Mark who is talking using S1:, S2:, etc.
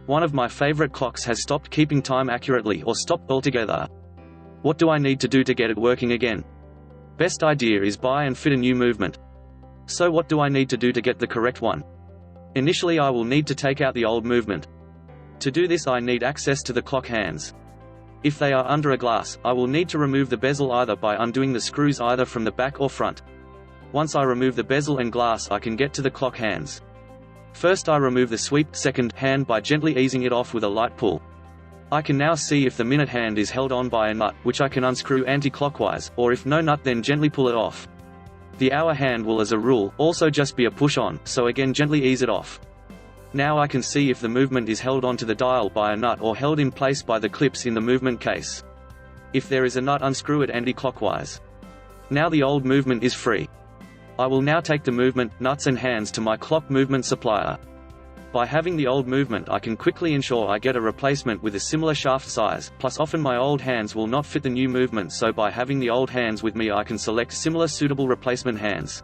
S1: One of my favorite clocks has stopped keeping time accurately or stopped altogether. What do I need to do to get it working again? Best idea is buy and fit a new movement. So what do I need to do to get the correct one? Initially I will need to take out the old movement. To do this I need access to the clock hands. If they are under a glass, I will need to remove the bezel either by undoing the screws either from the back or front. Once I remove the bezel and glass I can get to the clock hands. First I remove the sweep second hand by gently easing it off with a light pull. I can now see if the minute hand is held on by a nut, which I can unscrew anti-clockwise, or if no nut then gently pull it off. The hour hand will as a rule also just be a push-on, so again gently ease it off. Now I can see if the movement is held onto the dial by a nut or held in place by the clips in the movement case. If there is a nut, unscrew it anti-clockwise. Now the old movement is free. I will now take the movement, nuts and hands to my clock movement supplier. By having the old movement I can quickly ensure I get a replacement with a similar shaft size, plus often my old hands will not fit the new movement, so by having the old hands with me I can select similar suitable replacement hands.